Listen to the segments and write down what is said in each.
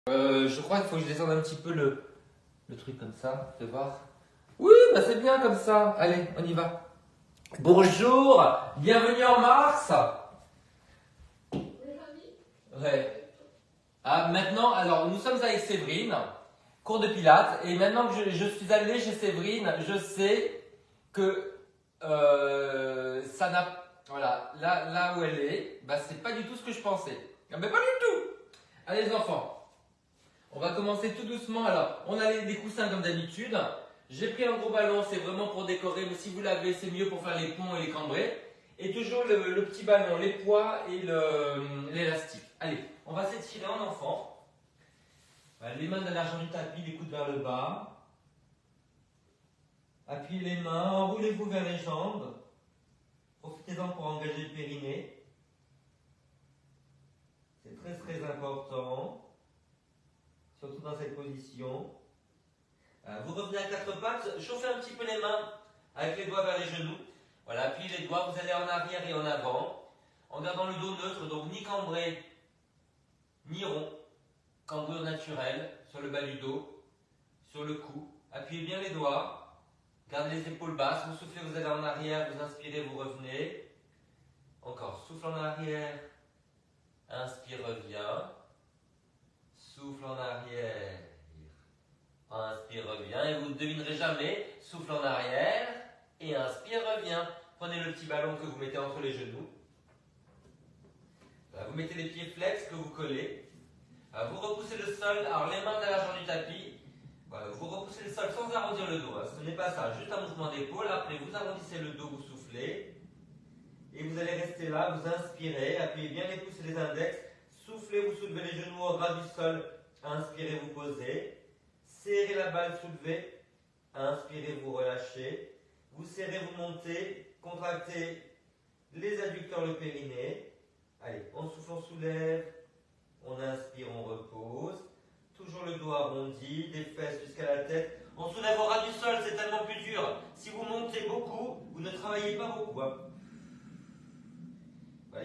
Je crois qu'il faut que je descende un petit peu le truc comme ça, fais voir. Oui, bah c'est bien comme ça. Allez, on y va. Bonjour, bienvenue en Mars. Ouais. Ah, maintenant, alors nous sommes avec Séverine, cours de Pilates, et maintenant que je suis allé chez Séverine, je sais que ça n'a, voilà, là où elle est, bah c'est pas du tout ce que je pensais. Ah, mais pas du tout. Allez les enfants, on va commencer tout doucement. Alors, on a des coussins comme d'habitude. J'ai pris un gros ballon, c'est vraiment pour décorer, mais si vous l'avez, c'est mieux pour faire les ponts et les cambrés. Et toujours le petit ballon, les poids et l'élastique. Allez, on va s'étirer en enfant. Voilà, les mains dans l'argent du tapis, les coudes vers le bas. Appuyez les mains, enroulez-vous vers les jambes. Profitez-en pour engager le périnée. C'est très important, surtout dans cette position. Vous revenez à quatre pattes, chauffez un petit peu les mains avec les doigts vers les genoux. Voilà, appuyez les doigts, vous allez en arrière et en avant, en gardant le dos neutre, donc ni cambré, ni rond. Cambrure naturelle sur le bas du dos, sur le cou. Appuyez bien les doigts, gardez les épaules basses, vous soufflez, vous allez en arrière, vous inspirez, vous revenez. Encore, souffle en arrière, inspire, reviens. Souffle en arrière. Inspire, reviens, et vous ne devinerez jamais, souffle en arrière, et inspire, reviens. Prenez le petit ballon que vous mettez entre les genoux. Vous mettez les pieds flex que vous collez. Vous repoussez le sol, alors les mains à l'argent du tapis. Vous repoussez le sol sans arrondir le dos, ce n'est pas ça, juste un mouvement d'épaule. Après, vous arrondissez le dos, vous soufflez. Et vous allez rester là, vous inspirez, appuyez bien les pouces et les index. Soufflez, vous soulevez les genoux au ras du sol. Inspirez, vous posez. Serrez la balle, soulevez. Inspirez, vous relâchez. Vous serrez, vous montez. Contractez les adducteurs, le périnée. Allez, on souffle, on soulève. On inspire, on repose. Toujours le dos arrondi, des fesses jusqu'à la tête. On soulève au ras du sol, c'est tellement plus dur. Si vous montez beaucoup, vous ne travaillez pas beaucoup.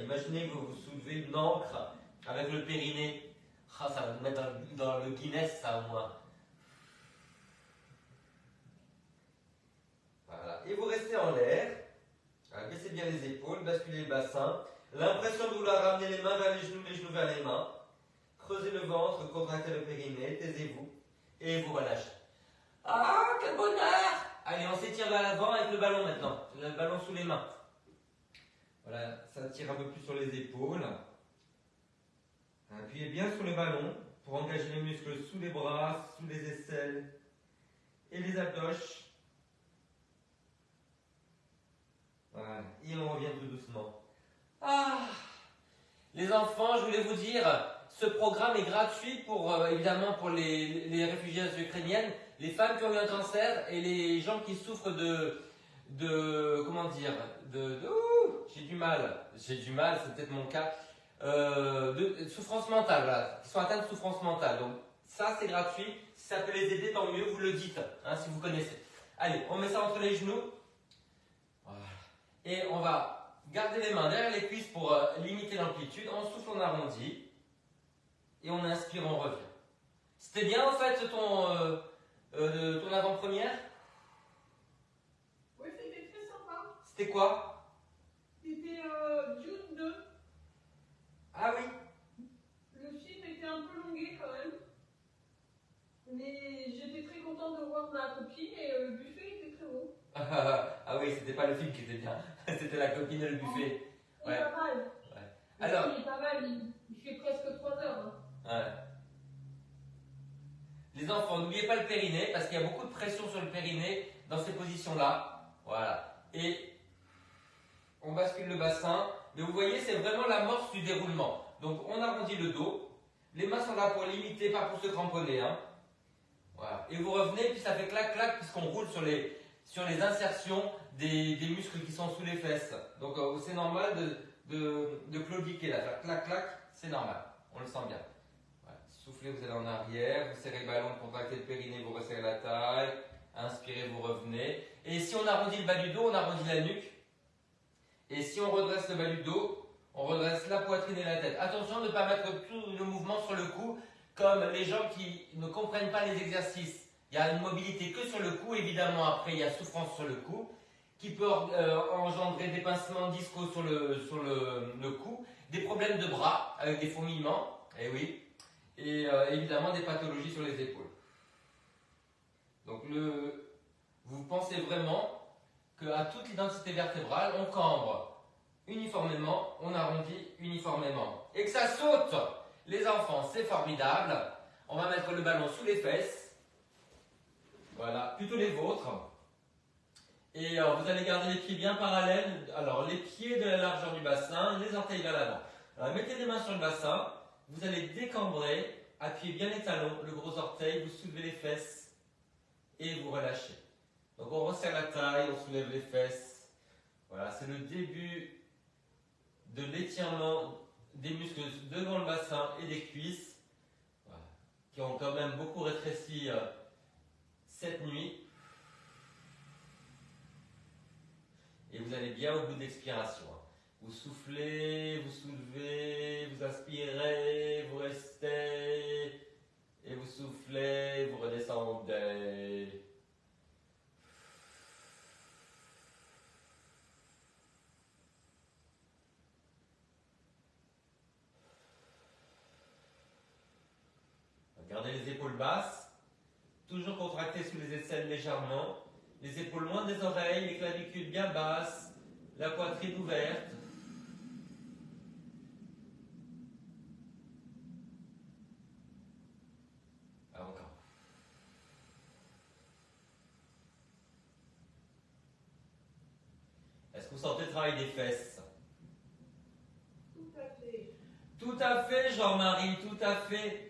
Imaginez que vous soulevez une ancre avec le périnée. Ça va nous mettre dans le Guinness, ça au moins. Voilà. Et vous restez en l'air. Baissez bien les épaules, basculez le bassin. L'impression de vouloir ramener les mains vers les genoux vers les mains. Creusez le ventre, contractez le périnée, taisez-vous. Et vous relâchez. Ah, quel bonheur! Allez, on s'étire vers l'avant avec le ballon maintenant. Le ballon sous les mains. Voilà, ça tire un peu plus sur les épaules. Appuyez bien sur le ballon pour engager les muscles sous les bras, sous les aisselles et les abdoches. Voilà, et on revient tout doucement. Ah! Les enfants, je voulais vous dire, ce programme est gratuit pour, évidemment, pour les réfugiés ukrainiennes, les femmes qui ont eu un cancer et les gens qui souffrent comment dire, j'ai du mal, c'est peut-être mon cas, de souffrance mentale, voilà, qui sont atteints de souffrance mentale. Donc ça c'est gratuit, si ça peut les aider, tant mieux, vous le dites, si vous connaissez. Allez, on met ça entre les genoux, voilà. Et on va garder les mains derrière les cuisses pour limiter l'amplitude, on souffle, on arrondit, et on inspire, on revient. C'était bien en fait ton avant-première? Oui, c'était très sympa. C'était quoi? C'était Dune 2. Ah oui. Le film était un peu longué quand même. Mais j'étais très contente de voir ma copine et le buffet était très bon. Ah oui, c'était pas le film qui était bien, c'était la copine et le buffet. Il est pas mal. Ouais. Alors, il est pas mal, il fait presque 3 heures. Ouais. Les enfants, n'oubliez pas le périnée parce qu'il y a beaucoup de pression sur le périnée dans ces positions-là. Voilà. Et on bascule le bassin. Mais vous voyez, c'est vraiment l'amorce du déroulement. Donc on arrondit le dos. Les mains sont là pour limiter, pas pour se cramponner. Voilà. Et vous revenez, puis ça fait clac-clac puisqu'on roule sur les insertions des muscles qui sont sous les fesses. Donc c'est normal de claudiquer là. Faire clac-clac, c'est normal. On le sent bien. Voilà. Soufflez, vous allez en arrière. Vous serrez le ballon, contractez le périnée, vous resserrez la taille. Inspirez, vous revenez. Et si on arrondit le bas du dos, on arrondit la nuque. Et si on redresse le bas du dos, on redresse la poitrine et la tête. Attention de ne pas mettre tout le mouvement sur le cou. comme les gens qui ne comprennent pas les exercices. Il y a une mobilité que sur le cou, évidemment, après il y a souffrance sur le cou, qui peut engendrer des pincements discaux sur le cou, des problèmes de bras avec des fourmillements, et oui, et évidemment des pathologies sur les épaules. Donc vous pensez vraiment qu'à toute l'identité vertébrale, on cambre uniformément, on arrondit uniformément. Et que ça saute, les enfants, c'est formidable. On va mettre le ballon sous les fesses. Voilà, plutôt les vôtres. Et vous allez garder les pieds bien parallèles. Alors, les pieds de la largeur du bassin, les orteils vers l'avant. Alors, mettez les mains sur le bassin. Vous allez décambrer, appuyez bien les talons, le gros orteil, vous soulevez les fesses et vous relâchez. Donc, on resserre la taille, on soulève les fesses. Voilà, c'est le début de l'étirement des muscles devant le bassin et des cuisses, voilà, qui ont quand même beaucoup rétréci cette nuit. Et vous allez bien au bout de l'expiration. Vous soufflez, vous soulevez, vous inspirez, vous restez, et vous soufflez, vous redescendez. Gardez les épaules basses, toujours contractées sous les aisselles légèrement. Les épaules loin des oreilles, les clavicules bien basses, la poitrine ouverte. Encore. Est-ce que vous sentez le travail des fesses? Tout à fait. Tout à fait, Jean-Marie, tout à fait.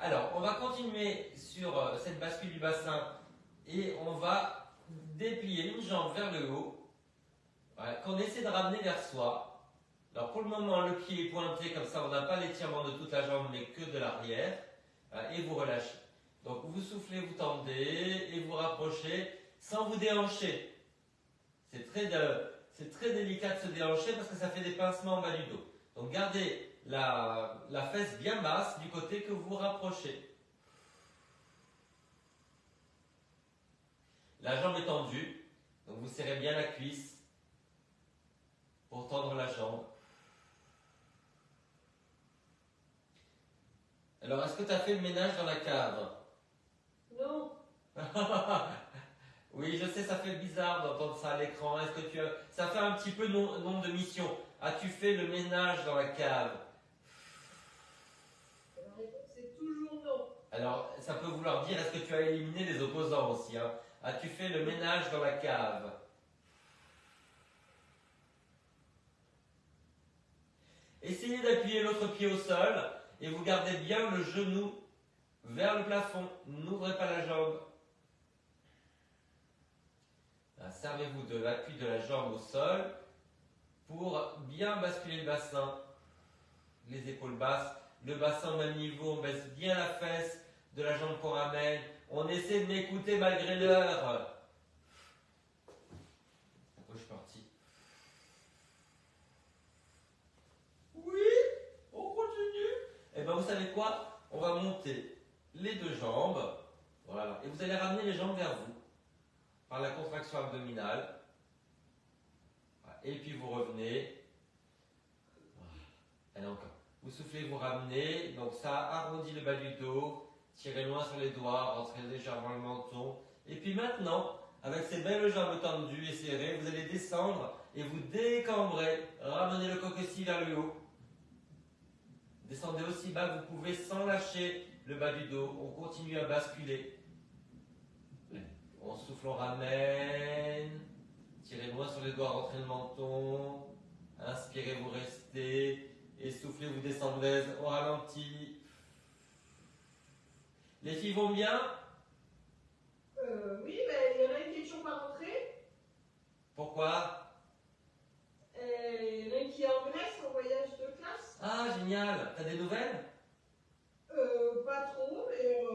Alors, on va continuer sur cette bascule du bassin et on va déplier une jambe vers le haut, voilà, qu'on essaie de ramener vers soi. Alors, pour le moment, le pied est pointé, comme ça on n'a pas l'étirement de toute la jambe, mais que de l'arrière, voilà, et vous relâchez. Donc, vous soufflez, vous tendez et vous rapprochez sans vous déhancher. C'est très délicat de se déhancher parce que ça fait des pincements en bas du dos. Donc, gardez la fesse bien basse du côté que vous rapprochez. La jambe est tendue, donc vous serrez bien la cuisse pour tendre la jambe. Alors, est-ce que tu as fait le ménage dans la cave? Non. Oui, je sais, ça fait bizarre d'entendre ça à l'écran. Est-ce que ça fait un petit peu nombre de missions. As-tu fait le ménage dans la cave? La réponse est toujours non. Alors, ça peut vouloir dire, est-ce que tu as éliminé les opposants aussi, hein? As-tu fait le ménage dans la cave? Essayez d'appuyer l'autre pied au sol et vous gardez bien le genou vers le plafond. N'ouvrez pas la jambe. Servez-vous de l'appui de la jambe au sol pour bien basculer le bassin. Les épaules basses, le bassin au même niveau, on baisse bien la fesse de la jambe qu'on ramène. On essaie de m'écouter malgré l'heure. Je suis parti. Oui, on continue. Et bien vous savez quoi? On va monter les deux jambes. Voilà. Et vous allez ramener les jambes vers vous par la contraction abdominale. Et puis vous revenez. Allez encore. Vous soufflez, vous ramenez. Donc ça arrondit le bas du dos. Tirez loin sur les doigts, rentrez légèrement le menton. Et puis maintenant, avec ces belles jambes tendues et serrées, vous allez descendre et vous décambrez. Ramenez le coccyx vers le haut. Descendez aussi bas, vous pouvez sans lâcher le bas du dos. On continue à basculer. On souffle, on ramène. Tirez loin sur les doigts, rentrez le menton. Inspirez, vous restez. Et soufflez, vous descendez au ralenti. Les filles vont bien? Oui, mais il y en a une qui est toujours pas rentrée. Pourquoi? Il y en a une qui est en Grèce en voyage de classe. Ah, génial! T'as des nouvelles? Pas trop, mais...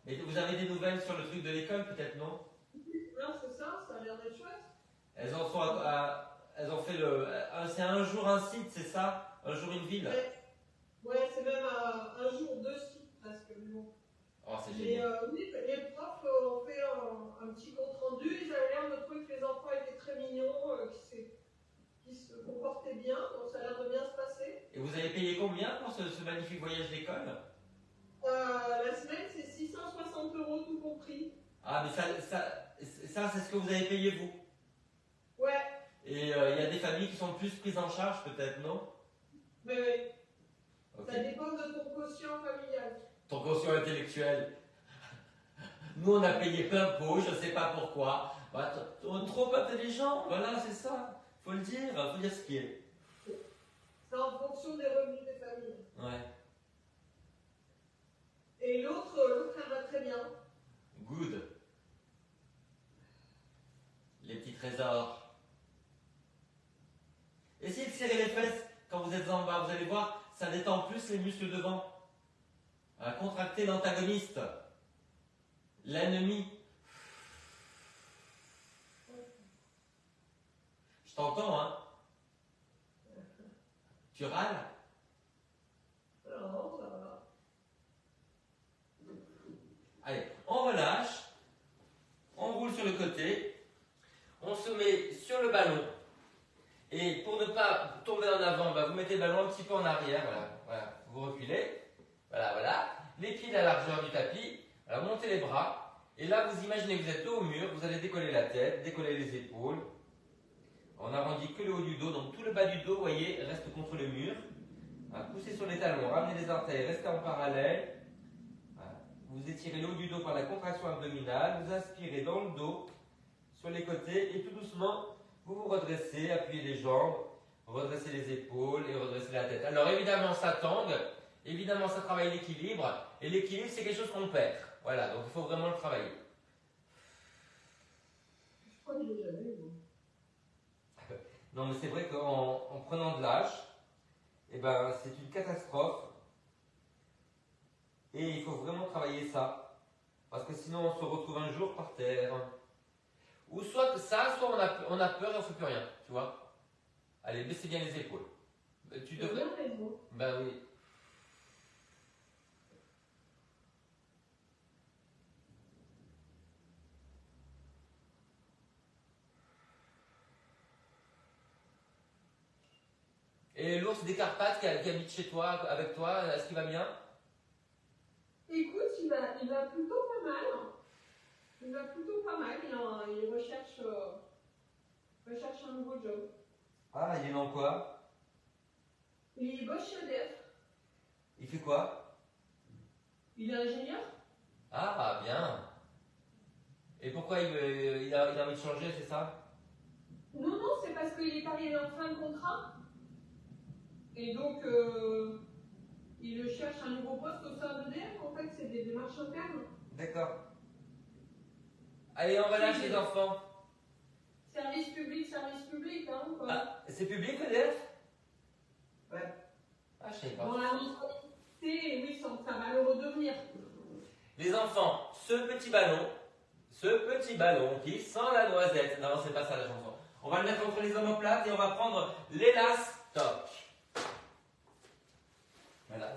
Mais vous avez des nouvelles sur le truc de l'école, peut-être, non? Non, c'est ça, ça a l'air d'être chouette. Elles en sont elles ont fait c'est un jour un site, c'est ça? Un jour une ville? Ouais, c'est même un jour deux sites presque. Mais bon. Oh, c'est Mais génial. oui, les profs ont fait un petit compte rendu. Ils avaient l'air de trouver que les enfants étaient très mignons, qui se comportaient bien, donc ça a l'air de bien se passer. Et vous avez payé combien pour ce magnifique voyage d'école? La semaine, c'est 660 € tout compris. Ah, mais ça c'est ce que vous avez payé vous. Ouais, Et il y a des familles qui sont plus prises en charge peut-être, non? mais Ok. ça dépend de ton quotient familial. Ton quotient intellectuel. Nous on a payé plein pot, je sais pas pourquoi. Bah, trop intelligent, voilà, c'est ça. Faut le dire, faut dire ce qui est. C'est en fonction des revenus des familles. Ouais. Et l'autre, elle va très bien. Good. Les petits trésors. Essayez de serrer les fesses quand vous êtes en bas, vous allez voir, ça détend plus les muscles devant. Contracter l'antagoniste, l'ennemi. Je t'entends, hein? Tu râles? Non, ça va. Allez, on relâche, on roule sur le côté, on se met sur le ballon. Et pour ne pas tomber en avant, bah, vous mettez le ballon un petit peu en arrière, voilà. Vous reculez, voilà. Les pieds à la largeur du tapis, voilà, montez les bras. Et là, vous imaginez que vous êtes dos au mur, vous allez décoller la tête, décoller les épaules. On n'arrondit que le haut du dos, donc tout le bas du dos, vous voyez, reste contre le mur. Voilà, poussez sur les talons, ramenez les orteils, restez en parallèle. Voilà. Vous étirez le haut du dos par la contraction abdominale, vous inspirez dans le dos, sur les côtés, et tout doucement, vous vous redressez, appuyez les jambes, redressez les épaules et redressez la tête. Alors évidemment, ça tangue, évidemment, ça travaille l'équilibre, et l'équilibre, c'est quelque chose qu'on perd. Voilà, donc il faut vraiment le travailler. Je crois que je l'ai jamais eu. Non, mais c'est vrai qu'en prenant de l'âge, eh ben, c'est une catastrophe. Et il faut vraiment travailler ça. Parce que sinon, on se retrouve un jour par terre. Ou soit ça, soit on a peur et on ne fait plus rien. Tu vois? Allez, baissez bien les épaules. Tu devrais. Bien raison. Ben oui. Et l'ours des Carpates qui habite chez toi, avec toi, est-ce qu'il va bien? Écoute, il va plutôt pas mal. Il va plutôt pas mal. Il recherche un nouveau job. Ah, il est dans quoi? Il bosse chez EDF. Il fait quoi? Il est ingénieur. Ah, bien. Et pourquoi il a envie de changer, c'est ça? Non, c'est parce qu'il est arrivé en fin de contrat. Et donc, il cherche un nouveau poste au sein d'EDF. En fait, c'est des démarches internes. D'accord. Allez, on relâche les enfants. Service public, hein, quoi. Ah, c'est public EDF? Ouais. Ah, je sais pas. Dans la municipalité, oui, ça va le redevenir. Les enfants, ce petit ballon qui sent la noisette. Non, c'est pas ça la chanson. On va le mettre entre les omoplates et on va prendre l'élastoc. Voilà,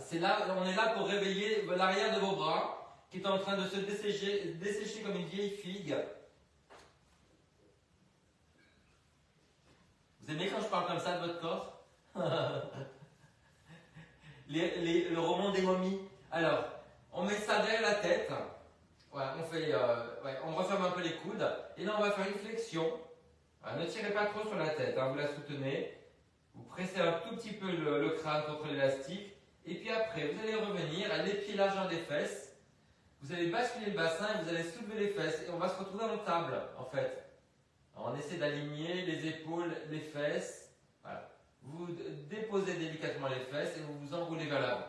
on est là pour réveiller l'arrière de vos bras qui est en train de se dessécher comme une vieille figue. Vous aimez quand je parle comme ça de votre corps? Le roman des momies. Alors, on met ça derrière la tête. Voilà, on referme un peu les coudes. Et là, on va faire une flexion. Voilà, ne tirez pas trop sur la tête, hein, vous la soutenez. Vous pressez un tout petit peu le crâne contre l'élastique. Et puis après, vous allez revenir à les pieds largeur des fesses. Vous allez basculer le bassin et vous allez soulever les fesses. Et on va se retrouver en table, en fait. Alors, on essaie d'aligner les épaules, les fesses. Voilà. Vous déposez délicatement les fesses et vous vous enroulez vers l'avant.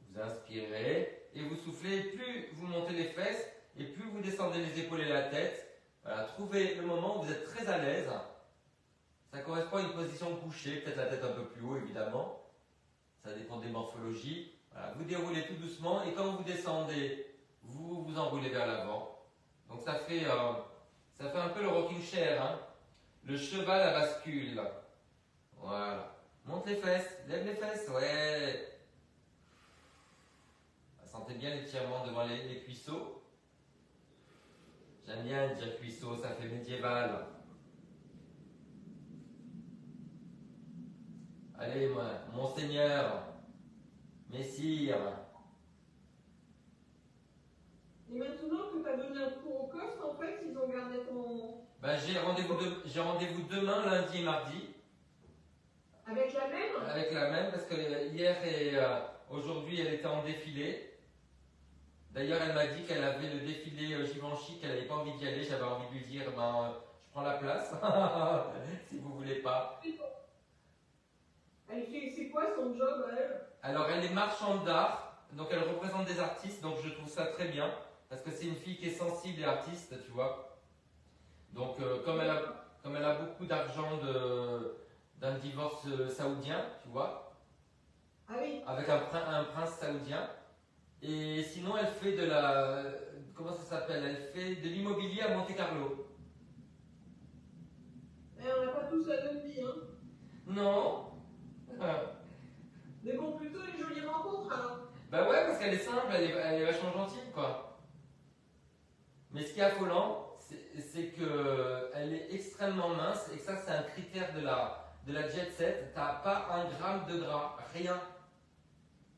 Vous inspirez et vous soufflez. Plus vous montez les fesses et plus vous descendez les épaules et la tête. Voilà. Trouvez le moment où vous êtes très à l'aise. Ça correspond à une position couchée, peut-être la tête un peu plus haut évidemment. Ça dépend des morphologies. Voilà. Vous déroulez tout doucement et quand vous descendez, vous vous enroulez vers l'avant. Donc ça fait un peu le rocking chair. Hein. Le cheval à bascule. Voilà. Monte les fesses, lève les fesses, ouais. Sentez bien l'étirement devant les cuisseaux. J'aime bien dire cuisseaux, ça fait médiéval. Allez, monseigneur, messire. Et maintenant que tu as donné un cours au COST, en fait, ils ont gardé ton... Ben, j'ai rendez-vous demain, lundi et mardi. Avec la même? Avec la même, parce que hier et aujourd'hui, elle était en défilé. D'ailleurs, elle m'a dit qu'elle avait le défilé Givenchy, qu'elle n'avait pas envie d'y aller. J'avais envie de lui dire, je prends la place, si vous voulez pas. Elle fait, c'est quoi son job, elle? Alors, elle est marchande d'art, donc elle représente des artistes, donc je trouve ça très bien, parce que c'est une fille qui est sensible et artiste, tu vois. Donc, comme elle a beaucoup d'argent d'un divorce saoudien, tu vois, Ah oui. avec un prince saoudien. Et sinon, elle fait comment ça s'appelle? Elle fait de l'immobilier à Monte Carlo. On n'a pas tous la même vie, hein. Non. Mais bon, plutôt une jolie rencontre, alors. Bah ouais, parce qu'elle est simple, elle est vachement gentille, quoi. Mais ce qui est affolant, c'est qu'elle est extrêmement mince, et que ça, c'est un critère de la jet set. T'as pas un gramme de gras, rien.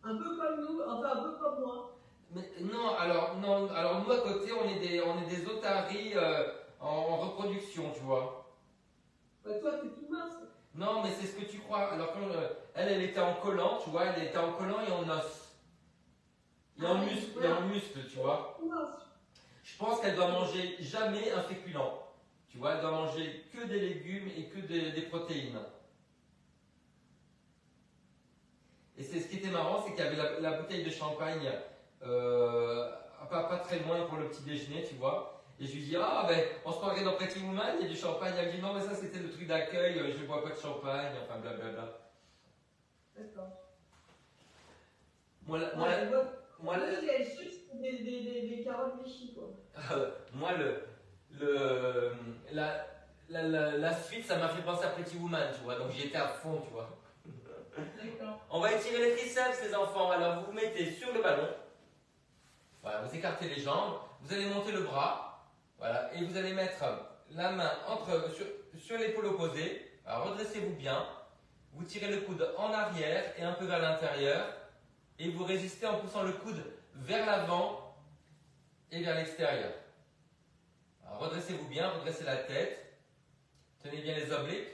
Un peu comme nous, enfin un peu comme moi. Mais non, alors nous à côté, on est des otaries en reproduction, tu vois. Bah, toi, t'es tout mince. Non, mais c'est ce que tu crois. Alors, quand elle était en collant, tu vois, elle était en collant et en os. Et en muscle, voilà. et en muscle, tu vois. Je pense qu'elle doit manger jamais un féculent. Tu vois, elle doit manger que des légumes et que des protéines. Et c'est ce qui était marrant, c'est qu'il y avait la bouteille de champagne pas très loin pour le petit déjeuner, tu vois. Et je lui dis, on se croirait dans Pretty Woman, il y a du champagne. Elle me dit, non, mais ça c'était le truc d'accueil, je ne bois pas de champagne, enfin blablabla. D'accord. Moi, elle suce des carottes Vichy, quoi. Moi, la suite, ça m'a fait penser à Pretty Woman, tu vois, donc j'y étais à fond, tu vois. D'accord. On va étirer les triceps, les enfants. Alors, vous vous mettez sur le ballon. Voilà, vous écartez les jambes. Vous allez monter le bras. Voilà, et vous allez mettre la main sur l'épaule opposée. Alors, redressez-vous bien. Vous tirez le coude en arrière et un peu vers l'intérieur. Et vous résistez en poussant le coude vers l'avant et vers l'extérieur. Alors, redressez-vous bien, redressez la tête. Tenez bien les obliques.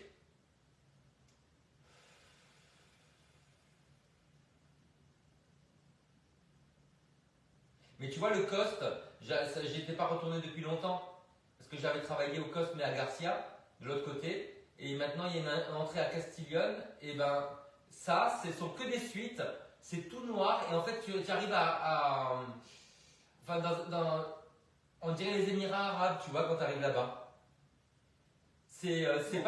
Mais tu vois, le COST, j'étais pas retourné depuis longtemps. Parce que j'avais travaillé au COST, mais à Garcia, de l'autre côté. Et maintenant, il y a une entrée à Castiglione. Et ben, ça, ce sont que des suites. C'est tout noir. Et en fait, tu arrives enfin, on dirait les Émirats arabes, tu vois, quand tu arrives là-bas. C'est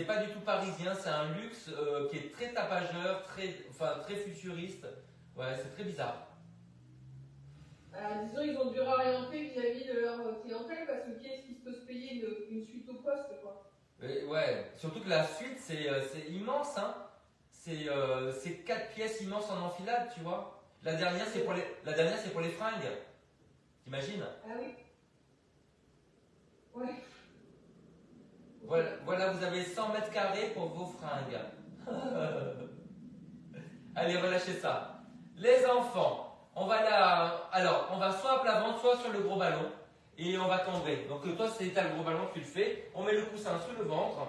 pas du tout parisien. C'est un luxe qui est très tapageur, très futuriste. Ouais, c'est très bizarre. Disons, ils ont dû réorienter vis-à-vis de leur clientèle parce que qui est-ce qui peut se payer une suite au poste, quoi. Ouais, surtout que la suite c'est immense, hein. C'est 4 pièces immenses en enfilade, tu vois. La dernière c'est pour les fringues. T'imagines? Ah oui. Ouais. Voilà, vous avez 100 mètres carrés pour vos fringues. Allez, relâchez ça. Les enfants. On va soit à plat ventre, soit sur le gros ballon, et on va tomber. Donc toi, si tu as le gros ballon, tu le fais. On met le coussin sous le ventre,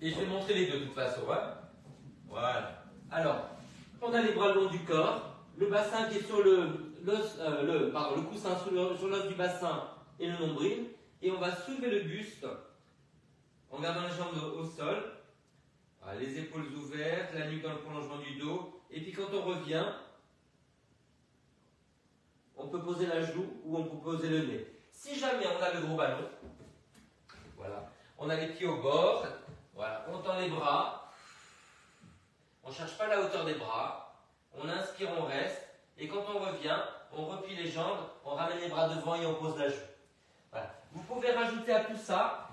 et je vais montrer les deux de toute façon. Hein. Voilà. Alors, on a les bras le long du corps, le bassin qui est sur le coussin sur l'os du bassin et le nombril, et on va soulever le buste en gardant les jambes au sol, voilà, les épaules ouvertes, la nuque dans le prolongement du dos, et puis quand on revient, on peut poser la joue ou on peut poser le nez. Si jamais on a le gros ballon, voilà, on a les pieds au bord, voilà, on tend les bras, on ne cherche pas la hauteur des bras, on inspire, on reste, et quand on revient, on replie les jambes, on ramène les bras devant et on pose la joue. Voilà. Vous pouvez rajouter à tout ça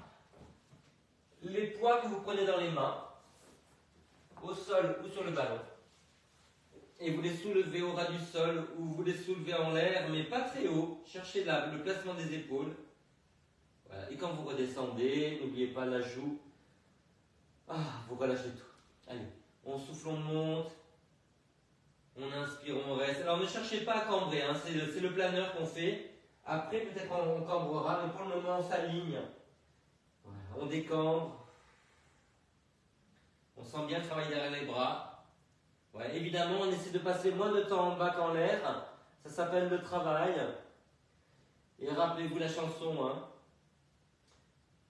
les poids que vous prenez dans les mains, au sol ou sur le ballon, et vous les soulevez au ras du sol ou vous les soulevez en l'air, mais pas très haut. Cherchez le placement des épaules. Voilà. Et quand vous redescendez, n'oubliez pas la joue. Vous relâchez tout. Allez, on souffle, on monte. On inspire, on reste. Alors ne cherchez pas à cambrer, hein. C'est le planeur qu'on fait. Après, peut-être on cambrera, mais pour le moment, on s'aligne. Voilà. On décambre. On sent bien le travail derrière les bras. Ouais, évidemment, on essaie de passer moins de temps en bas qu'en l'air. Ça s'appelle le travail. Et rappelez-vous la chanson, hein.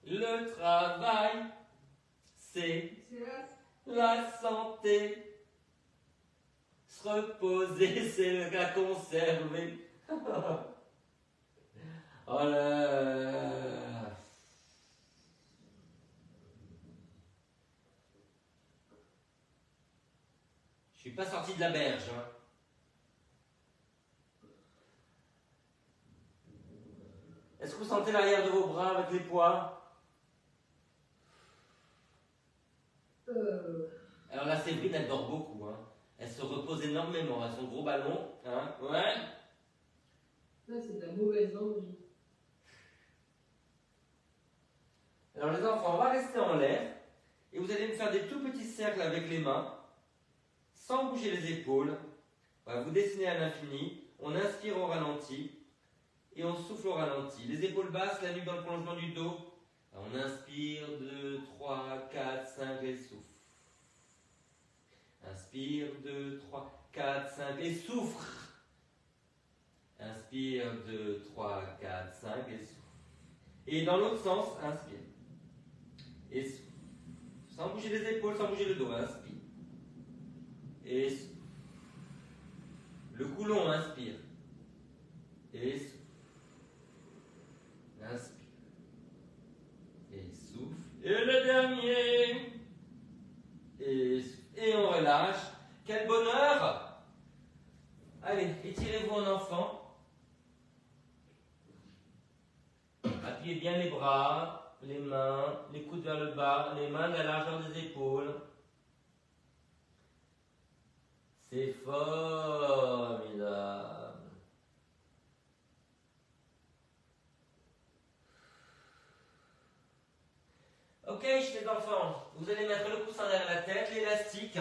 Le travail, c'est la santé. Se reposer, c'est la conserver. Oh là. Je suis pas sorti de la berge, hein. Est-ce que vous sentez l'arrière de vos bras avec les poids? Alors la Séverine, elle dort beaucoup, hein. Elle se repose énormément à son gros ballon, hein. Ouais. Là, c'est de la mauvaise envie. Alors les enfants, on va rester en l'air et vous allez me faire des tout petits cercles avec les mains, sans bouger les épaules. Voilà, vous dessinez à l'infini, on inspire au ralenti et on souffle au ralenti. Les épaules basses, la nuque dans le prolongement du dos. Alors, on inspire, 2, 3, 4, 5 et souffle. Inspire, 2, 3, 4, 5 et souffle. Inspire, 2, 3, 4, 5 et souffle. Et dans l'autre sens, inspire. Et souffle. Sans bouger les épaules, sans bouger le dos, inspire. Et souffle. Le cou long, inspire. Et souffle. Inspire. Et souffle. Et le dernier. Et souffle. Et on relâche. Quel bonheur! Allez, étirez-vous en enfant. Appuyez bien les bras, les mains, les coudes vers le bas, les mains à la largeur des épaules. C'est formidable. Ok, les enfants, vous allez mettre le coussin derrière la tête, l'élastique.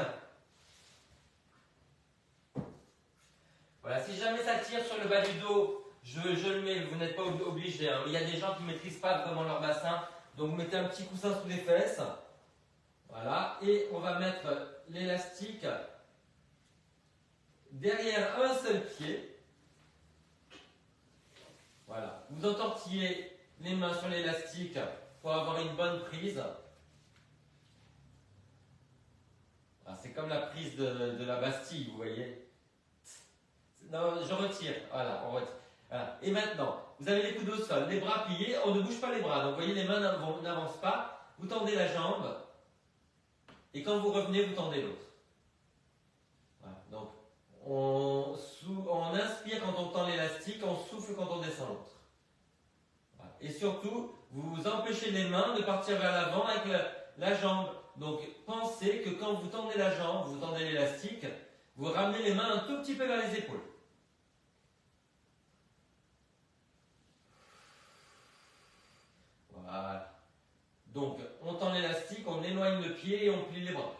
Voilà, si jamais ça tire sur le bas du dos, je le mets, vous n'êtes pas obligé, hein. Il y a des gens qui ne maîtrisent pas vraiment leur bassin, donc vous mettez un petit coussin sous les fesses. Voilà, et on va mettre l'élastique derrière un seul pied. Voilà, vous entortillez les mains sur l'élastique pour avoir une bonne prise. C'est comme la prise de la Bastille, vous voyez. Non, je retire. Voilà, on retire. Voilà. Et maintenant, vous avez les coudes au sol, les bras pliés, on ne bouge pas les bras. Donc, vous voyez, les mains n'avancent pas. Vous tendez la jambe. Et quand vous revenez, vous tendez l'autre. Voilà. Donc, on inspire quand on tend l'élastique, on souffle quand on descend l'autre. Voilà. Et surtout, vous empêchez les mains de partir vers l'avant avec la jambe. Donc, pensez que quand vous tendez la jambe, vous tendez l'élastique, vous ramenez les mains un tout petit peu vers les épaules. Voilà. Donc, on tend l'élastique, on éloigne le pied et on plie les bras.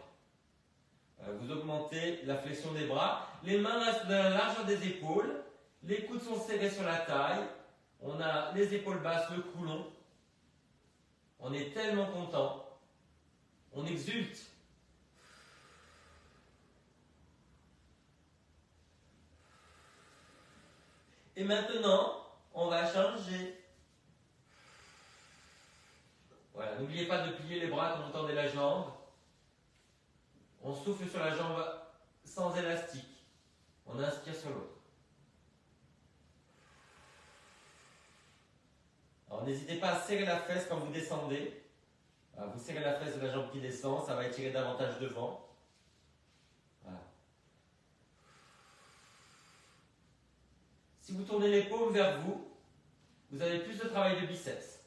Vous augmentez la flexion des bras. Les mains restent dans la largeur des épaules. Les coudes sont serrés sur la taille. On a les épaules basses, le cou long. On est tellement content. On exulte. Et maintenant, on va changer. Voilà, n'oubliez pas de plier les bras quand vous tendez la jambe. On souffle sur la jambe sans élastique. On inspire sur l'autre. Alors n'hésitez pas à serrer la fesse quand vous descendez. Voilà, vous serrez la fesse de la jambe qui descend, ça va étirer davantage devant. Voilà. Si vous tournez les paumes vers vous, vous avez plus de travail de biceps.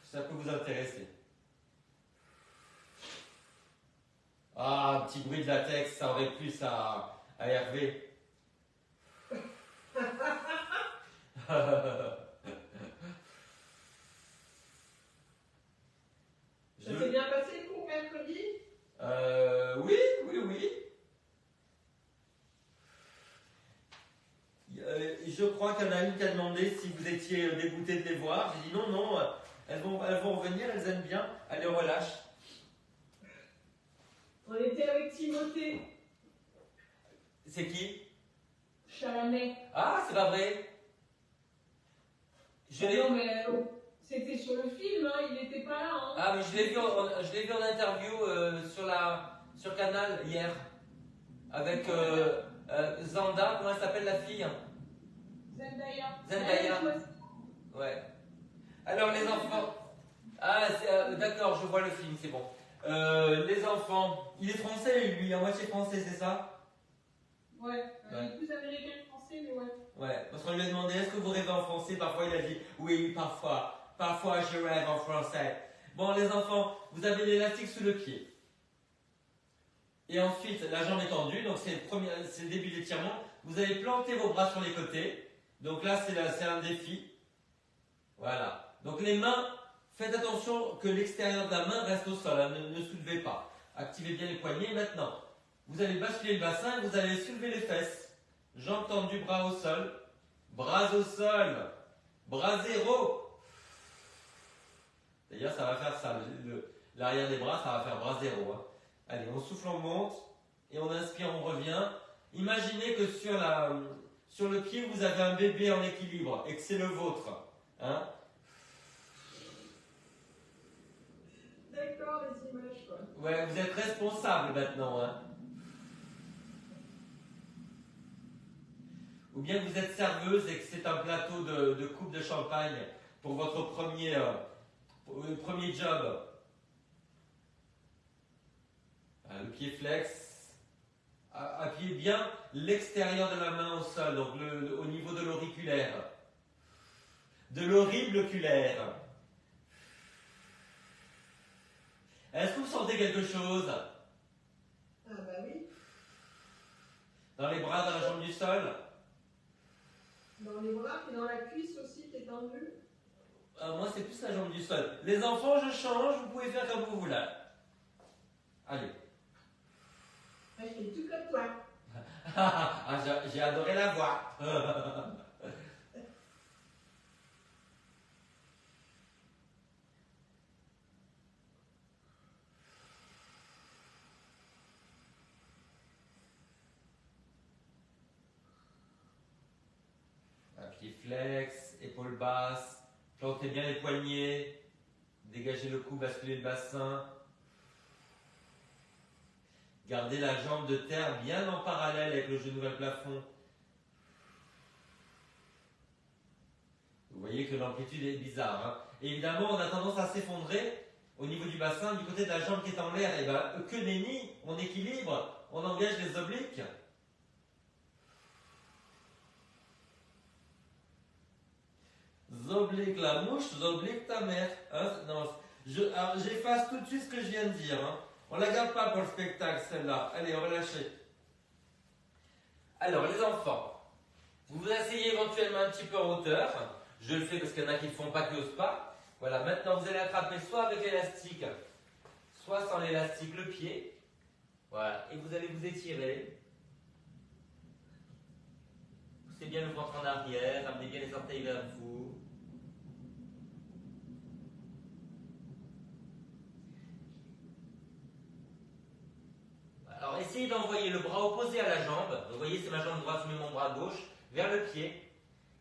Ça peut vous intéresser. petit bruit de latex, ça aurait plu à Hervé. Ça s'est bien passé pour mercredi? Oui, oui, oui. Je crois qu'il y en a une qui a demandé si vous étiez dégoûté de les voir. J'ai dit non, non, elles vont revenir, elles aiment bien. Allez, on relâche. On était avec Timothée C'est qui? Chalamet. Ah, c'est pas vrai. Non, mais c'était sur le film, hein, il n'était pas là. Hein. Ah, mais je l'ai vu en interview sur Canal hier. Avec Zanda, comment elle s'appelle la fille? Zendaya. Zendaya. Ouais. Alors les enfants. Ah, d'accord, je vois le film, c'est bon. Les enfants. Il est français, lui, à moitié français, c'est ça? Ouais. Il est plus américain que français, mais ouais. Ouais, parce qu'on lui a demandé est-ce que vous rêvez en français? Parfois il a dit oui, parfois. Parfois je rêve en français. Bon, les enfants, vous avez l'élastique sous le pied. Et ensuite, la jambe est tendue, donc c'est le début de l'étirement. Vous allez planter vos bras sur les côtés. Donc là, c'est un défi. Voilà. Donc les mains, faites attention que l'extérieur de la main reste au sol. Hein, ne soulevez pas. Activez bien les poignets. Maintenant, vous allez basculer le bassin et vous allez soulever les fesses. Jambes tendues, bras au sol. Bras au sol. Bras zéro. D'ailleurs, ça va faire ça. L'arrière des bras, ça va faire bras zéro. Hein. Allez, on souffle, on monte. Et on inspire, on revient. Imaginez que sur le pied, vous avez un bébé en équilibre et que c'est le vôtre. Hein? D'accord, les images, quoi. Ouais, vous êtes responsable maintenant. Hein? Ou bien vous êtes serveuse et que c'est un plateau de coupe de champagne pour votre premier job. Le pied flex. Appuyez bien l'extérieur de la main au sol, donc au niveau de l'auriculaire. De l'horrible oculaire. Est-ce que vous sentez quelque chose? Ah bah oui. Dans les bras, dans la jambe du sol? Dans les bras, puis dans la cuisse aussi, t'es tendu. Moi, c'est plus la jambe du sol. Les enfants, je change, vous pouvez faire comme vous voulez. Allez. Je fais tout comme toi. J'ai adoré la voix. Pied flex, épaules basses, plantez bien les poignets, dégagez le cou, basculez le bassin. Gardez la jambe de terre bien en parallèle avec le genou vers le plafond. Vous voyez que l'amplitude est bizarre. Hein. Évidemment, on a tendance à s'effondrer au niveau du bassin, du côté de la jambe qui est en l'air. Et ben, que nenni, on équilibre, on engage les obliques. Zoblique la mouche, zoblique ta mère. Hein, non, j'efface tout de suite ce que je viens de dire. Hein. On ne la garde pas pour le spectacle, celle-là. Allez, on va lâcher. Alors, les enfants, vous vous asseyez éventuellement un petit peu en hauteur. Je le fais parce qu'il y en a qui ne le font pas, qui n'osent pas. Voilà, maintenant vous allez attraper soit avec l'élastique, soit sans l'élastique, le pied. Voilà, et vous allez vous étirer. Poussez bien le ventre en arrière, amenez bien les orteils vers vous. Alors essayez d'envoyer le bras opposé à la jambe. Vous voyez, c'est ma jambe droite, je mets mon bras gauche vers le pied.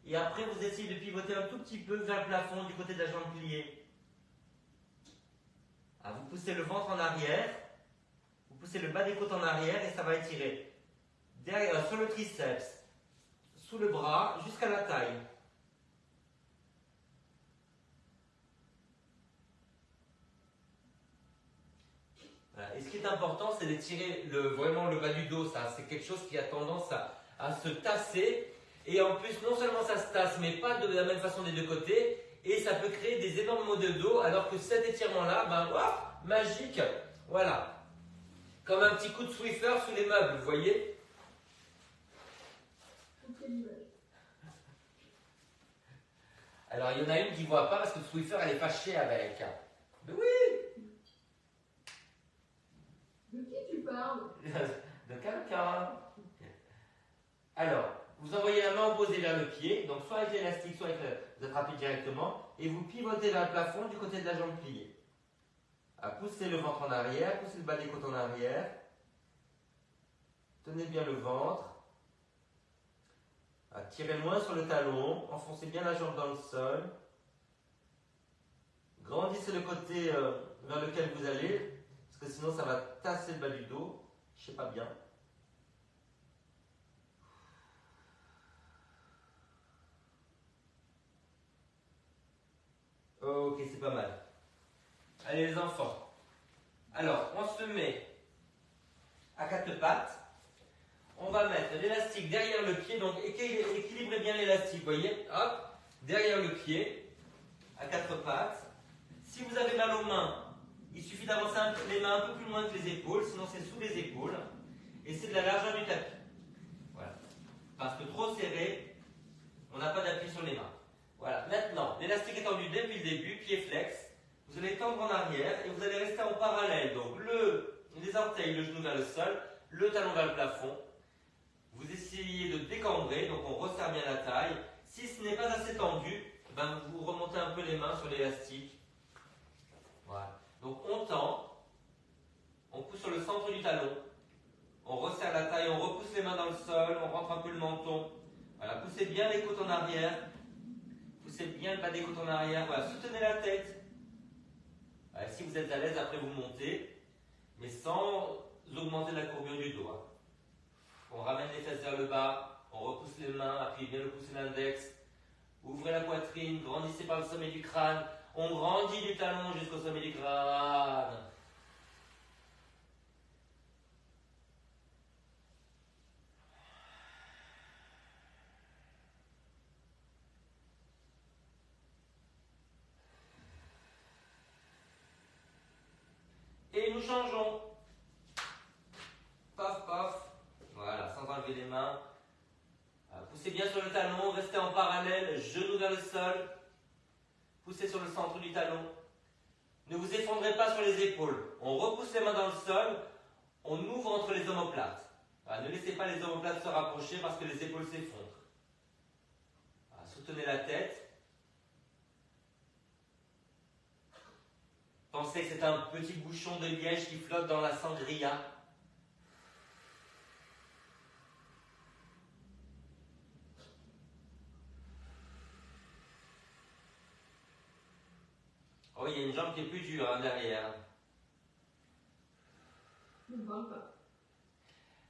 Et après, vous essayez de pivoter un tout petit peu vers le plafond du côté de la jambe pliée. Vous poussez le ventre en arrière. Vous poussez le bas des côtes en arrière et ça va étirer. Derrière, sur le triceps, sous le bras, jusqu'à la taille. Et ce qui est important, c'est d'étirer vraiment le bas du dos. Ça, c'est quelque chose qui a tendance à se tasser. Et en plus, non seulement ça se tasse, mais pas de la même façon des deux côtés. Et ça peut créer des énormes maux de dos, alors que cet étirement-là, magique. Voilà. Comme un petit coup de Swiffer sous les meubles, vous voyez? Alors, il y en a une qui ne voit pas parce que Swiffer, elle est fâchée avec. Mais oui! De qui tu parles? De quelqu'un. Alors, vous envoyez la main opposée vers le pied, donc soit avec l'élastique, soit avec vous attrapez directement, et vous pivotez vers le plafond du côté de la jambe pliée. Poussez le ventre en arrière, poussez le bas des côtes en arrière. Tenez bien le ventre. Tirez loin sur le talon, enfoncez bien la jambe dans le sol. Grandissez le côté vers lequel vous allez, parce que sinon ça va tasser le bas du dos. Je ne sais pas bien. Ok, c'est pas mal. Allez les enfants. Alors, on se met à quatre pattes. On va mettre l'élastique derrière le pied, donc équilibrez bien l'élastique, vous voyez, hop, derrière le pied, à quatre pattes. Si vous avez mal aux mains, il suffit d'avancer les mains un peu plus loin que les épaules, sinon c'est sous les épaules, et c'est de la largeur du tapis. Voilà. Parce que trop serré, on n'a pas d'appui sur les mains. Voilà, maintenant, l'élastique est tendu depuis le début, pied flex, vous allez tendre en arrière, et vous allez rester en parallèle, donc les orteils, le genou vers le sol, le talon vers le plafond. Vous essayez de décambrer, donc on resserre bien la taille. Si ce n'est pas assez tendu, ben vous remontez un peu les mains sur l'élastique. Voilà. Donc on tend, on pousse sur le centre du talon, on resserre la taille, on repousse les mains dans le sol, on rentre un peu le menton. Voilà, poussez bien les côtes en arrière, poussez bien le bas des côtes en arrière. Voilà, soutenez la tête. Voilà, si vous êtes à l'aise, après vous montez, mais sans augmenter la courbure du dos. Hein. On ramène les fesses vers le bas, on repousse les mains, appuyez bien le pouce et l'index. Ouvrez la poitrine, grandissez par le sommet du crâne. On grandit du talon jusqu'au sommet du crâne. Et nous changeons. Paf, paf. Voilà, sans enlever les mains. Poussez bien sur le talon, restez en parallèle, genou vers le sol. Poussez sur le centre du talon. Ne vous effondrez pas sur les épaules. On repousse les mains dans le sol, on ouvre entre les omoplates. Voilà, ne laissez pas les omoplates se rapprocher parce que les épaules s'effondrent. Voilà, soutenez la tête. Pensez que c'est un petit bouchon de liège qui flotte dans la sangria. Oh, il y a une jambe qui est plus dure hein, derrière.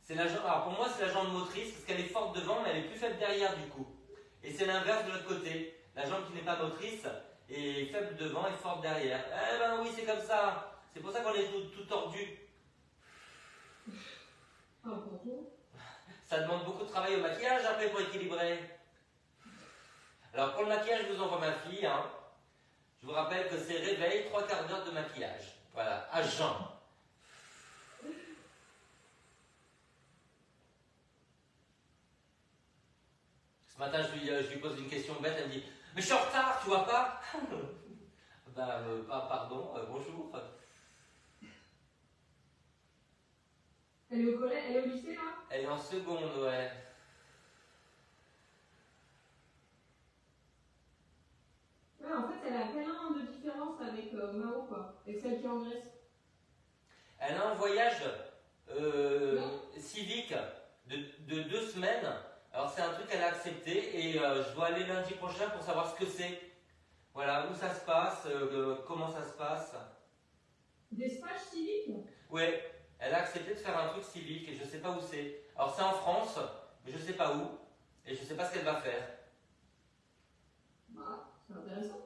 C'est la jambe, alors pour moi, c'est la jambe motrice parce qu'elle est forte devant, mais elle est plus faible derrière du coup. Et c'est l'inverse de l'autre côté. La jambe qui n'est pas motrice est faible devant et forte derrière. Eh ben oui, c'est comme ça. C'est pour ça qu'on est tout tordu. Ça demande beaucoup de travail au maquillage après pour équilibrer. Alors pour le maquillage, je vous envoie ma fille. Hein. Je vous rappelle que c'est réveil, 3/4 d'heure de maquillage. Voilà, à jeun. Ce matin, je lui pose une question bête, elle me dit « Mais je suis en retard, tu vois pas ?» Pardon, bonjour. Elle est au collège, elle est au lycée là? Elle est en seconde, ouais. Ouais, en fait, elle a quel an de différence avec Mao, quoi, avec celle qui est en Grèce? Elle a un voyage civique de 2 semaines. Alors c'est un truc qu'elle a accepté et je dois aller lundi prochain pour savoir ce que c'est. Voilà, où ça se passe, comment ça se passe. Des stages civiques? Oui, elle a accepté de faire un truc civique et je ne sais pas où c'est. Alors c'est en France, mais je ne sais pas où et je ne sais pas ce qu'elle va faire. Ah, c'est intéressant.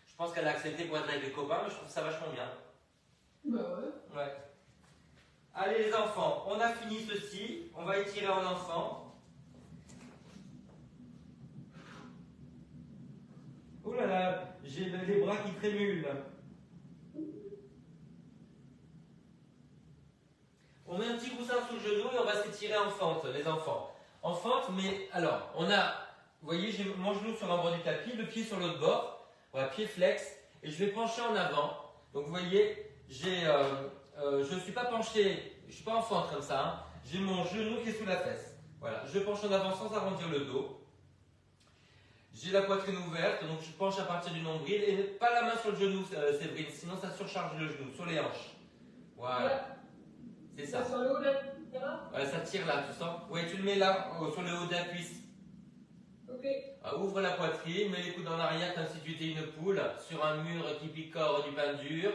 Je pense qu'elle a accepté pour être avec les copains, mais je trouve ça vachement bien. Bah ouais. Ouais. Allez les enfants, on a fini ceci, on va étirer en enfant. Oh là là, j'ai les bras qui trémulent. On met un petit coussin sous le genou et on va s'étirer en fente, les enfants. En fente, mais alors, on a, vous voyez, j'ai mon genou sur un bord du tapis, le pied sur l'autre bord, voilà, pied flex, et je vais pencher en avant. Donc vous voyez, je ne suis pas penché, je ne suis pas en fente comme ça, hein. J'ai mon genou qui est sous la fesse. Voilà, je penche en avant sans arrondir le dos. J'ai la poitrine ouverte, donc je penche à partir du nombril et pas la main sur le genou, Séverine, sinon ça surcharge le genou, sur les hanches. Voilà, c'est ça. Sur le haut de la cuisse. Voilà, ça tire là, tu sens? Oui, tu le mets là, sur le haut de la cuisse. Ok. Ouvre la poitrine, mets les coudes en arrière comme si tu étais une poule, sur un mur qui picore du pain dur.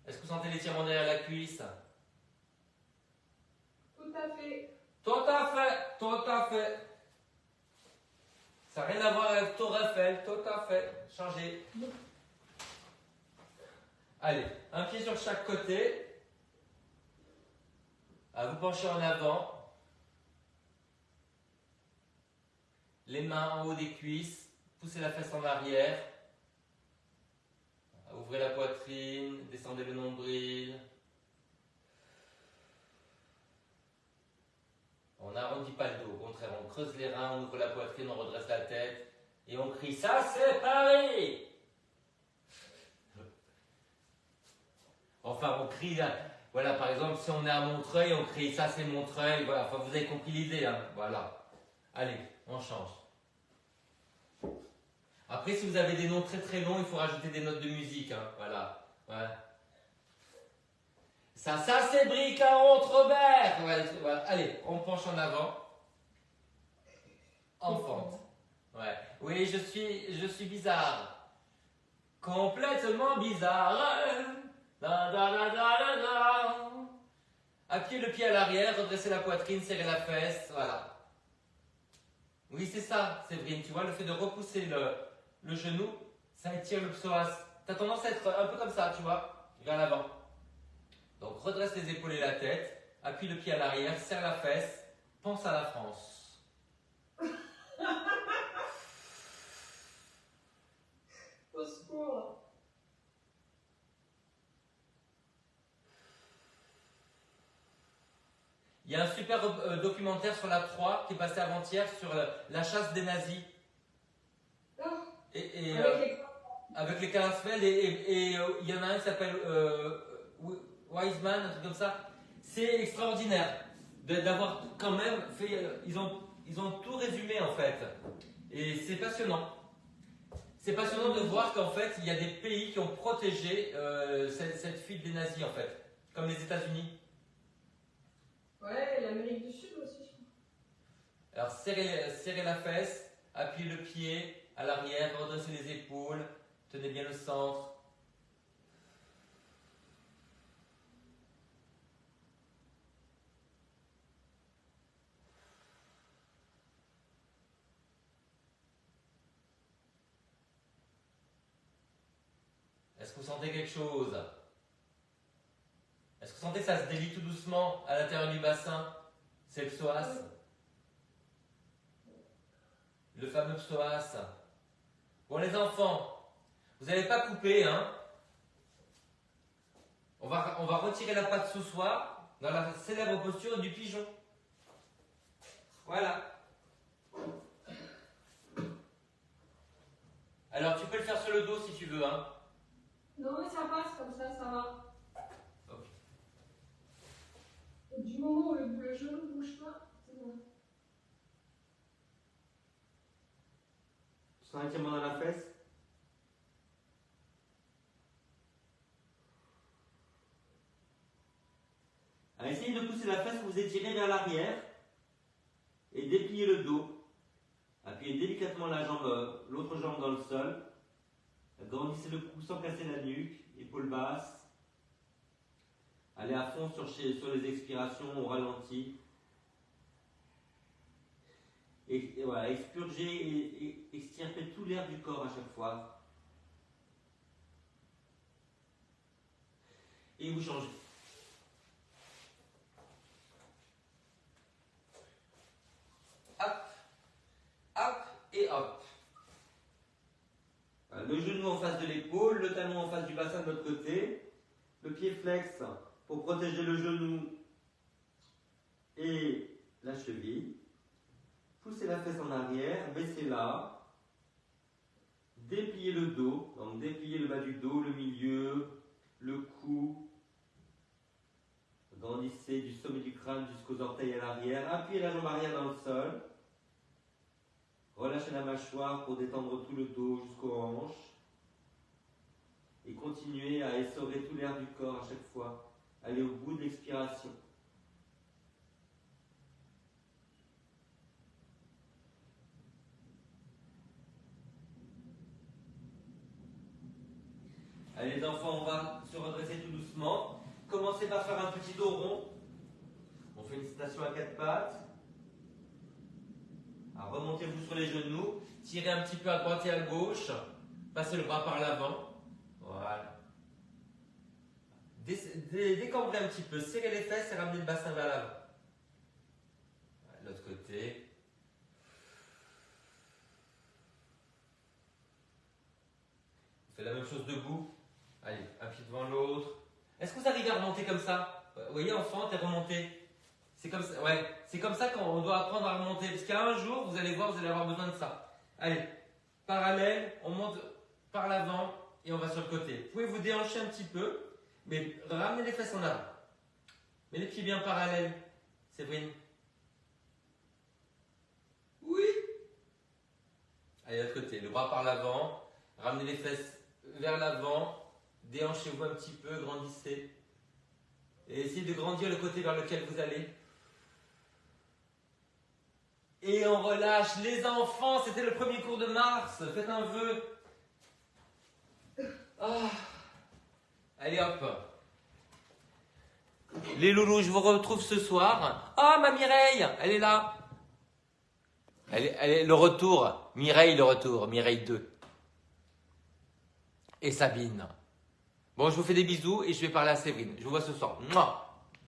Est-ce que vous sentez l'étirement derrière la cuisse? Tout à fait. Tout à fait, tout à fait. Ça n'a rien à voir avec Tour Eiffel, tout à fait. Changez. Allez, un pied sur chaque côté. Vous penchez en avant. Les mains en haut des cuisses. Poussez la fesse en arrière. Ouvrez la poitrine, descendez le nombril. On n'arrondit pas le dos, au contraire, on creuse les reins, on ouvre la poitrine, on redresse la tête et on crie ça c'est Paris. Enfin, on crie là. Voilà, par exemple, si on est à Montreuil, on crie ça c'est Montreuil. Voilà, enfin, vous avez compris l'idée, hein. Voilà. Allez, on change. Après, si vous avez des noms très très longs, il faut rajouter des notes de musique, hein. Voilà. Ouais. Ça c'est Bric à Honte-Robert. Voilà. Allez, on penche en avant. En fente. Ouais. Oui, je suis bizarre. Complètement bizarre. Da, da, da, da, da, da. Appuyez le pied à l'arrière, redressez la poitrine, serrez la fesse. Voilà. Oui, c'est ça, Séverine. Tu vois, le fait de repousser le genou, ça étire le psoas. Tu as tendance à être un peu comme ça, tu vois, vers l'avant. Donc, redresse les épaules et la tête, appuie le pied à l'arrière, serre la fesse, pense à la France. Au secours. Il y a un super documentaire sur la 3 qui est passé avant-hier sur la chasse des nazis. Et, avec les Kalasfeld et il y en a un qui s'appelle Wiseman, un truc comme ça. C'est extraordinaire d'avoir quand même fait. Ils ont tout résumé en fait. Et c'est passionnant. C'est passionnant de voir qu'en fait il y a des pays qui ont protégé cette fuite des nazis en fait, comme les États-Unis. Ouais, l'Amérique du Sud aussi, je crois. Alors serrez la fesse, appuyez le pied à l'arrière, redressez les épaules, tenez bien le centre. Est-ce que vous sentez quelque chose? Est-ce que vous sentez que ça se délie tout doucement à l'intérieur du bassin? C'est le psoas. Le fameux psoas. Bon les enfants, vous n'allez pas couper, hein? On va retirer la patte sous soi dans la célèbre posture du pigeon. Voilà. Alors tu peux le faire sur le dos si tu veux, hein? Non, mais ça passe comme ça va. Ok. Et du moment où le genou ne bouge pas, c'est bon. Tu sens un étirement dans la fesse? Alors, essayez de pousser la fesse, vous étirez vers l'arrière et dépliez le dos. Appuyez délicatement la jambe, l'autre jambe dans le sol. Grandissez le cou sans casser la nuque, épaules basses. Allez à fond sur les expirations au ralenti. Et voilà, expurgez et extirpez tout l'air du corps à chaque fois. Et vous changez. Hop, hop et hop. Le genou genou en face de l'épaule, le talon en face du bassin de l'autre côté, le pied flex pour protéger le genou et la cheville. Poussez la fesse en arrière, baissez-la, dépliez le dos, donc dépliez le bas du dos, le milieu, le cou, grandissez du sommet du crâne jusqu'aux orteils à l'arrière, appuyez la jambe arrière dans le sol, relâchez la mâchoire pour détendre tout le dos jusqu'aux hanches et continuez à essorer tout l'air du corps à chaque fois, allez au bout de l'expiration. Allez les enfants, on va se redresser tout doucement. Commencez par faire un petit dos rond. On fait une station à quatre pattes. Alors, remontez-vous sur les genoux. Tirez un petit peu à droite et à gauche. Passez le bras par l'avant. Voilà. Décambrez un petit peu. Serrez les fesses et ramenez le bassin vers l'avant. L'autre côté. Faites la même chose debout. Allez, un pied devant l'autre. Est-ce que vous arrivez à remonter comme ça? Vous voyez, enfant, t'es remonté. C'est comme ça, ouais. C'est comme ça qu'on doit apprendre à remonter. Parce qu'un jour, vous allez voir, vous allez avoir besoin de ça. Allez, parallèle, on monte par l'avant et on va sur le côté. Vous pouvez vous déhancher un petit peu, mais ramenez les fesses en avant. Mais les pieds bien parallèles. Séverine. Oui. Allez, de l'autre côté, le bras par l'avant. Ramenez les fesses vers l'avant. Déhanchez-vous un petit peu, grandissez. Et essayez de grandir le côté vers lequel vous allez. Et on relâche. Les enfants, c'était le premier cours de mars. Faites un vœu. Ah. Allez hop. Les loulous, je vous retrouve ce soir. Ah, ma Mireille, elle est là. Elle est le retour. Mireille, le retour. Mireille 2. Et Sabine. Bon, je vous fais des bisous et je vais parler à Séverine. Je vous vois ce soir. Mouah.